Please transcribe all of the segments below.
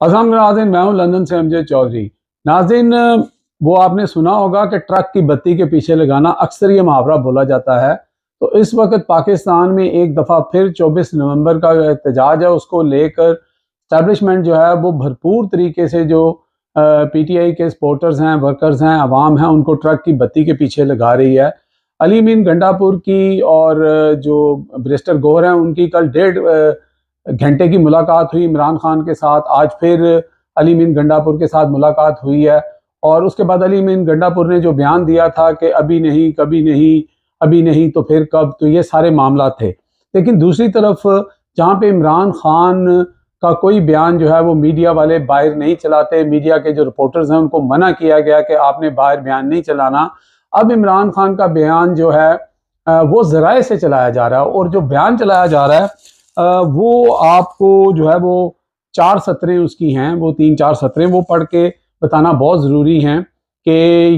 अस्सलाम नाज़रीन, मैं हूं लंदन से अमजद चौधरी। नाज़रीन, वो आपने सुना होगा कि ट्रक की बत्ती के पीछे लगाना, अक्सर ये मुहावरा बोला जाता है। तो इस वक्त पाकिस्तान में एक दफ़ा फिर 24 नवंबर का जो एहतजाज है उसको लेकर इस्टेब्लिशमेंट जो है वो भरपूर तरीके से जो PTI के सपोर्टर्स हैं, वर्कर्स हैं, अवाम हैं, उनको ट्रक की बत्ती के पीछे लगा रही है। अली मीन गंडापुर की और जो बैरिस्टर गौहर हैं उनकी कल 1.5 घंटे की मुलाकात हुई इमरान खान के साथ। आज फिर अली मीन गंडापुर के साथ मुलाकात हुई है और उसके बाद अली मीन गंडापुर ने जो बयान दिया था कि अभी नहीं, कभी नहीं, अभी नहीं तो फिर कब, तो ये सारे मामला थे। लेकिन दूसरी तरफ जहाँ पे इमरान खान का कोई बयान जो है वो मीडिया वाले बाहर नहीं चलाते, मीडिया के जो रिपोर्टर्स हैं उनको मना किया गया कि आपने बाहर बयान नहीं चलाना। अब इमरान खान का बयान जो है वो ज़राए से चलाया जा रहा है और जो बयान चलाया जा रहा है वो आपको जो है वो 4 सतरें उसकी हैं, वो 3-4 सतरें वो पढ़ के बताना बहुत ज़रूरी हैं कि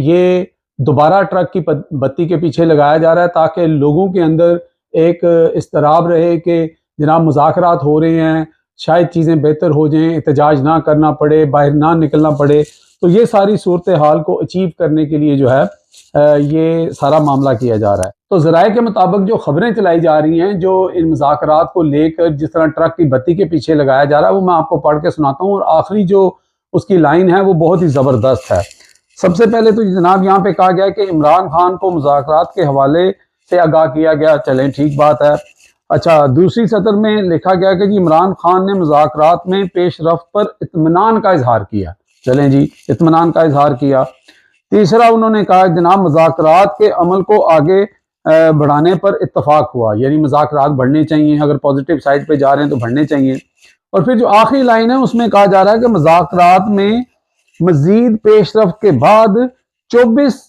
ये दोबारा ट्रक की बत्ती के पीछे लगाया जा रहा है ताकि लोगों के अंदर एक इस्तराब रहे कि जनाब मुज़ाकरात हो रहे हैं, शायद चीज़ें बेहतर हो जाएं, एहतजाज ना करना पड़े, बाहर ना निकलना पड़े। तो ये सारी सूरत हाल को अचीव करने के लिए जो है ये सारा मामला किया जा रहा है। तो ज़राए के मुताबिक जो खबरें चलाई जा रही हैं, जो इन मुज़ाकरात को लेकर जिस तरह ट्रक की बत्ती के पीछे लगाया जा रहा है, वो मैं आपको पढ़ के सुनाता हूँ। और आखिरी जो उसकी लाइन है वो बहुत ही ज़बरदस्त है। सबसे पहले तो जनाब यहाँ पे कहा गया कि इमरान खान को मुज़ाकरात के हवाले से आगाह किया गया। चलें, ठीक बात है। अच्छा, दूसरी सतर में लिखा गया कि जी इमरान खान ने मुज़ाकरात में पेशरफ्त पर इत्मीनान का इजहार किया। चलें जी, इत्मीनान का इजहार किया। तीसरा उन्होंने कहा जनाब मुज़ाकरात के अमल को आगे बढ़ाने पर इत्तफाक हुआ, यानी मुज़ाकरात बढ़ने चाहिए, अगर पॉजिटिव साइड पे जा रहे हैं तो बढ़ने चाहिए। और फिर जो आखिरी लाइन है उसमें कहा जा रहा है कि मुज़ाकरात में मजीद पेशरफ के बाद 24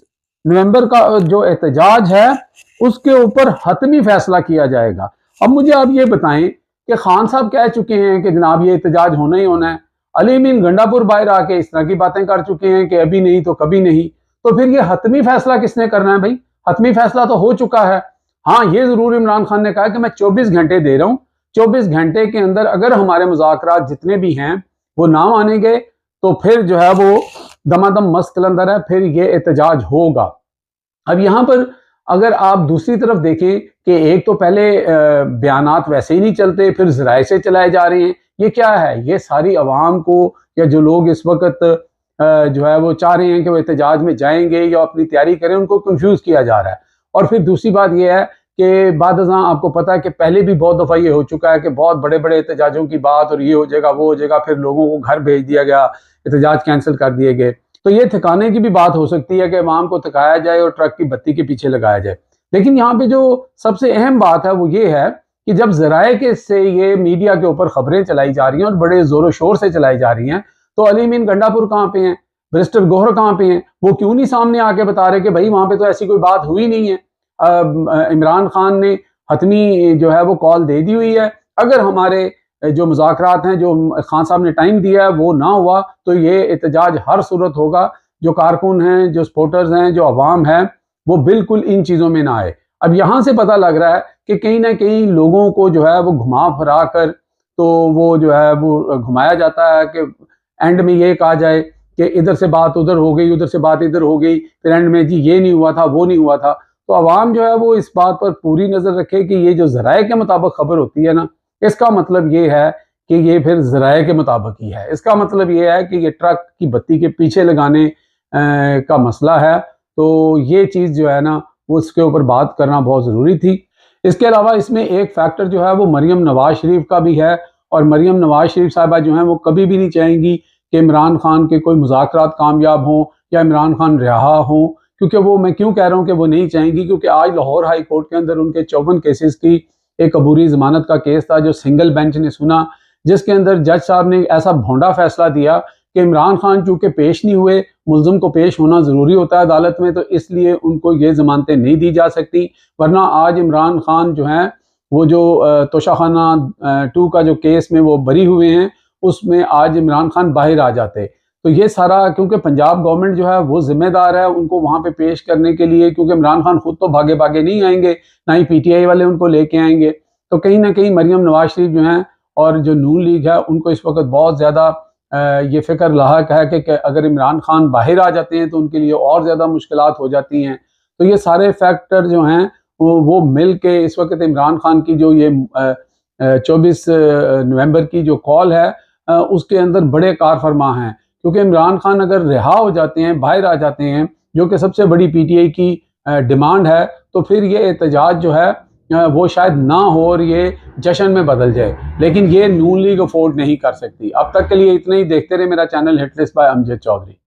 नवंबर का जो एहतजाज है उसके ऊपर हतमी फैसला किया जाएगा। अब मुझे आप ये बताएं कि खान साहब कह चुके हैं कि जनाब ये एहतजाज होना ही होना है। अली मीन गंडापुर बाहर आके इस तरह की बातें कर चुके हैं कि अभी नहीं तो कभी नहीं। तो फिर ये हतमी फैसला किसने करना है भाई? हतमी फैसला तो हो चुका है। हाँ, ये जरूर इमरान खान ने कहा कि मैं 24 घंटे दे रहा हूं, 24 घंटे के अंदर अगर हमारे मुज़ाकरात जितने भी हैं वो ना माने गए तो फिर जो है वो दमादम मस्त कलंदर है, फिर ये एहतजाज होगा। अब यहाँ पर अगर आप दूसरी तरफ देखें कि एक तो पहले बयानात वैसे ही नहीं चलते, फिर ज़राए से चलाए जा रहे हैं। ये क्या है? ये सारी आवाम को या जो लोग इस वक्त जो है वो चाह रहे हैं कि वो एहतजाज में जाएंगे या अपनी तैयारी करें, उनको कंफ्यूज किया जा रहा है। और फिर दूसरी बात यह है कि बादशाह आपको पता है कि पहले भी बहुत दफ़ा ये हो चुका है कि बहुत बड़े बड़े एहतजाजों की बात, और ये हो जाएगा वो हो जाएगा, फिर लोगों को घर भेज दिया गया, एहतजाज कैंसिल कर दिए गए। तो ये थकाने की भी बात हो सकती है कि अवाम को थकाया जाए और ट्रक की बत्ती के पीछे लगाया जाए। लेकिन यहाँ पे जो सबसे अहम बात है वो ये है कि जब ज़राए के से ये मीडिया के ऊपर खबरें चलाई जा रही हैं और बड़े जोरों शोर से चलाई जा रही हैं, तो अली मीन गंडापुर कहाँ पे हैं, बैरिस्टर गौहर कहाँ पे हैं? वो क्यों नहीं सामने आके बता रहे कि भाई वहां पे तो ऐसी कोई बात हुई नहीं है। इमरान खान ने हतमी जो है वो कॉल दे दी हुई है। अगर हमारे जो मुज़ाकरात हैं, जो खान साहब ने टाइम दिया है, वो ना हुआ तो ये एहतजाज हर सूरत होगा। जो कारकुन हैं, जो सपोर्टर्स हैं, जो अवाम है, वो बिल्कुल इन चीज़ों में ना आए। अब यहाँ से पता लग रहा है कि कहीं ना कहीं लोगों को जो है वो घुमा फिरा कर तो वो जो है वो घुमाया जाता है कि एंड में ये कहा जाए कि इधर से बात उधर हो गई, उधर से बात इधर हो गई, फिर एंड में जी ये नहीं हुआ था, वो नहीं हुआ था। तो अवाम जो है वो इस बात पर पूरी नज़र रखे कि ये जो ज़राए के मुताबिक खबर होती है ना, इसका मतलब ये है कि ये फिर ज़राए के मुताबिक ही है। इसका मतलब ये है कि ये ट्रक की बत्ती के पीछे लगाने का मसला है। तो ये चीज़ जो है ना उसके ऊपर बात करना बहुत ज़रूरी थी। इसके अलावा इसमें एक फैक्टर जो है वो मरियम नवाज शरीफ का भी है। और मरियम नवाज शरीफ साहिबा जो हैं वो कभी भी नहीं चाहेंगी कि इमरान खान के कोई मुज़ाकरात कामयाब हों या इमरान खान रिहा हों। क्योंकि वो, मैं क्यों कह रहा हूँ कि वो नहीं चाहेंगी, क्योंकि आज लाहौर हाई कोर्ट के अंदर उनके 54 केसेस की एक अबूरी जमानत का केस था जो सिंगल बेंच ने सुना, जिसके अंदर जज साहब ने ऐसा भोंडा फैसला दिया कि इमरान खान चूंकि पेश नहीं हुए, मुल्ज़िम को पेश होना ज़रूरी होता है अदालत में, तो इसलिए उनको ये ज़मानतें नहीं दी जा सकती। वरना आज इमरान खान जो हैं वो जो तोशाखाना 2 का जो केस में वो बरी हुए हैं, उसमें आज इमरान खान बाहर आ जाते। तो ये सारा क्योंकि पंजाब गवर्नमेंट जो है वो जिम्मेदार है उनको वहाँ पे पेश करने के लिए, क्योंकि इमरान खान खुद तो भागे भागे नहीं आएंगे, ना ही PTI वाले उनको लेके आएंगे। तो कहीं ना कहीं मरियम नवाज शरीफ जो हैं और जो नून लीग है उनको इस वक्त बहुत ज़्यादा ये फ़िक्र लाहक है कि अगर इमरान खान बाहर आ जाते हैं तो उनके लिए और ज़्यादा मुश्किलात हो जाती हैं। तो ये सारे फैक्टर जो हैं वो मिल के इस वक्त इमरान खान की जो ये 24 नवंबर की जो कॉल है उसके अंदर बड़े कार फरमा हैं, क्योंकि इमरान खान अगर रिहा हो जाते हैं, बाहर आ जाते हैं, जो कि सबसे बड़ी पीटीआई की डिमांड है, तो फिर ये एहतजाज जो है वो शायद ना हो और ये जश्न में बदल जाए, लेकिन ये नून लीग अफोर्ड नहीं कर सकती। अब तक के लिए इतना ही। देखते रहे मेरा channel hit list by Amjad Chaudhary.